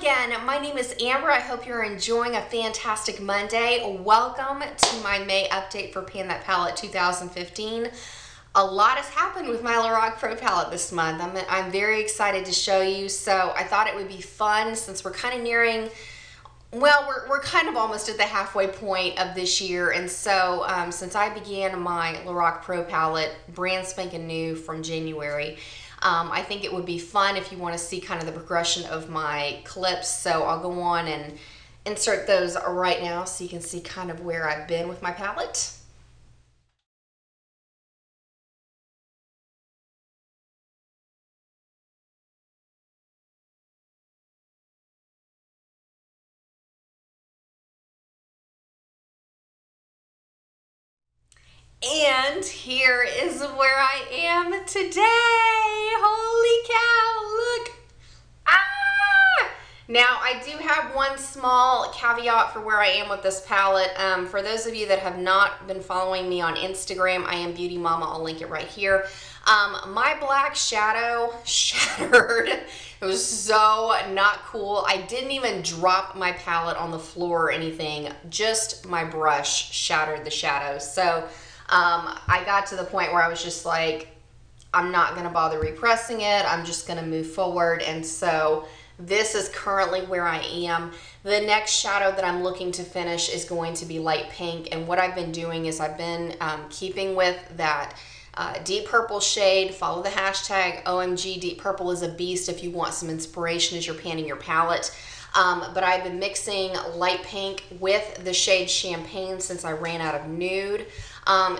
again. My name is Amber. I hope you're enjoying a fantastic Monday. Welcome to my May update for Pan That Palette 2015. A lot has happened with my LORAC Pro palette this month. I'm very excited to show you. So I thought it would be fun since we're kind of nearing, well, we're kind of almost at the halfway point of this year. And so since I began my LORAC Pro palette brand spanking new from January, I think it would be fun if you want to see kind of the progression of my clips. So I'll go on and insert those right now so you can see kind of where I've been with my palette. And here is where I am today. Holy cow, look. Ah! Now, I do have one small caveat for where I am with this palette. For those of you that have not been following me on Instagram, I am beudmama. I'll link it right here. My black shadow shattered. It was so not cool. I didn't even drop my palette on the floor or anything. Just my brush shattered the shadow. So I got to the point where I was just like, I'm not going to bother repressing it. I'm just going to move forward. And so this is currently where I am. The next shadow that I'm looking to finish is going to be light pink. And what I've been doing is I've been keeping with that deep purple shade. Follow the hashtag omgdeeppurpleisabeast if you want some inspiration as you're panning your palette. But I've been mixing light pink with the shade Champagne since I ran out of nude.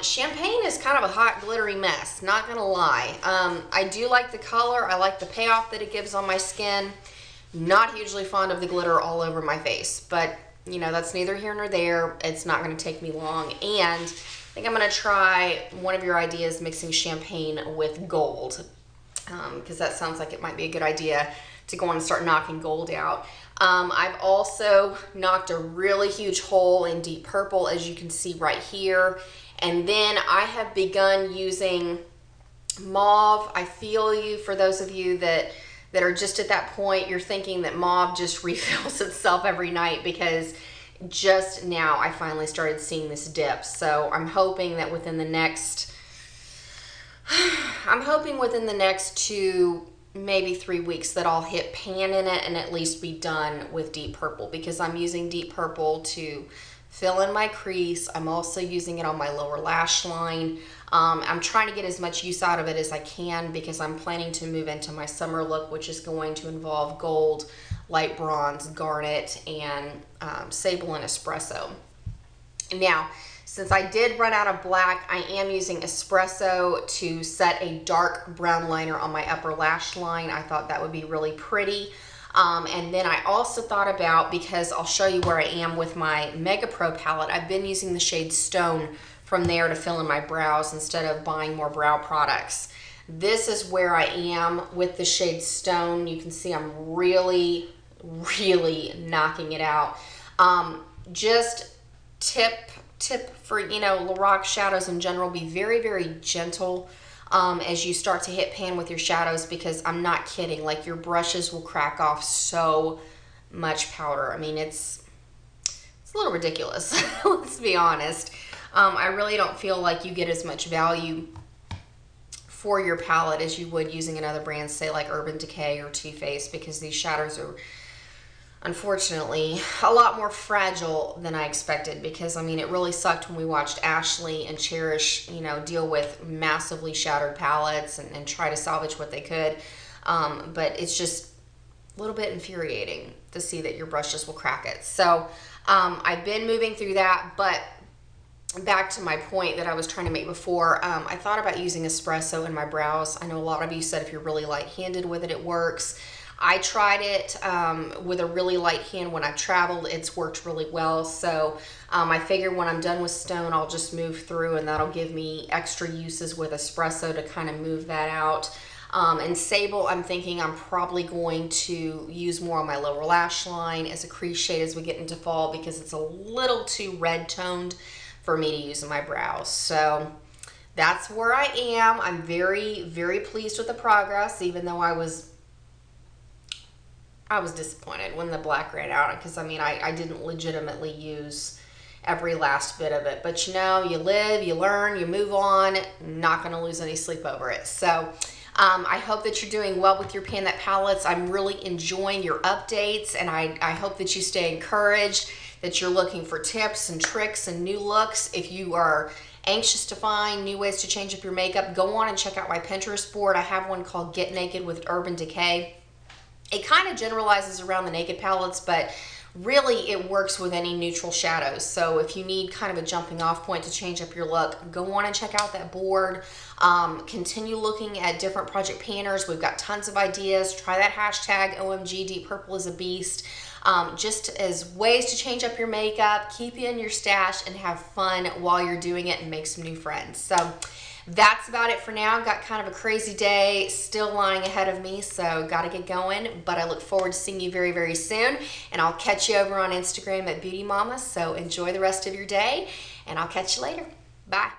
Champagne is kind of a hot glittery mess, not gonna lie. I do like the color. I like the payoff that it gives on my skin. Not hugely fond of the glitter all over my face, but you know, that's neither here nor there. It's not gonna take me long. And I think I'm gonna try one of your ideas, mixing champagne with gold, because that sounds like it might be a good idea to go on and start knocking gold out. I've also knocked a really huge hole in deep purple, as you can see right here. And then I have begun using mauve. I feel you for those of you that are just at that point. You're thinking that mauve just refills itself every night, because just now I finally started seeing this dip. So I'm hoping that within the next, within the next 2, maybe 3 weeks that I'll hit pan in it and at least be done with deep purple, because I'm using deep purple to fill in my crease. I'm also using it on my lower lash line. I'm trying to get as much use out of it as I can, because I'm planning to move into my summer look, which is going to involve gold, light bronze, garnet, and sable and espresso. Now, since I did run out of black, I am using espresso to set a dark brown liner on my upper lash line. I thought that would be really pretty. And then I also thought about, because I'll show you where I am with my Mega Pro palette, I've been using the shade Stone from there to fill in my brows instead of buying more brow products. This is where I am with the shade Stone. You can see I'm really, really knocking it out. Just tip for, you know, LORAC shadows in general, be very, very gentle as you start to hit pan with your shadows, because I'm not kidding, like your brushes will crack off so much powder. I mean, it's a little ridiculous. Let's be honest. I really don't feel like you get as much value for your palette as you would using another brand, say like Urban Decay or Too Faced, because these shadows are unfortunately a lot more fragile than I expected. Because I mean, it really sucked when we watched Ashley and Cherish, you know, deal with massively shattered palettes and try to salvage what they could. But it's just a little bit infuriating to see that your brushes will crack it. So I've been moving through that, but back to my point that I was trying to make before, I thought about using espresso in my brows. I know a lot of you said if you're really light-handed with it, it works. I tried it with a really light hand when I've traveled. It's worked really well. So I figured when I'm done with Stone, I'll just move through, and that'll give me extra uses with espresso to kind of move that out. And Sable, I'm thinking I'm probably going to use more on my lower lash line as a crease shade as we get into fall, because it's a little too red toned for me to use in my brows. So that's where I am. I'm very, very pleased with the progress, even though I was I was disappointed when the black ran out, because I mean, I didn't legitimately use every last bit of it. But you know, you live, you learn, you move on. Not going to lose any sleep over it. So I hope that you're doing well with your pan that palettes. I'm really enjoying your updates, and I hope that you stay encouraged, that you're looking for tips and tricks and new looks. If you are anxious to find new ways to change up your makeup, go on and check out my Pinterest board. I have one called Get Naked with Urban Decay. It kind of generalizes around the naked palettes, but really it works with any neutral shadows. So if you need kind of a jumping off point to change up your look, go on and check out that board. Continue looking at different project panners. We've got tons of ideas. Try that hashtag omgdeeppurpleisabeast. Just as ways to change up your makeup, keep you in your stash, and have fun while you're doing it and make some new friends. So that's about it for now. I've got kind of a crazy day still lying ahead of me, so got to get going. But I look forward to seeing you very, very soon. And I'll catch you over on Instagram at beudmama. So enjoy the rest of your day, and I'll catch you later. Bye.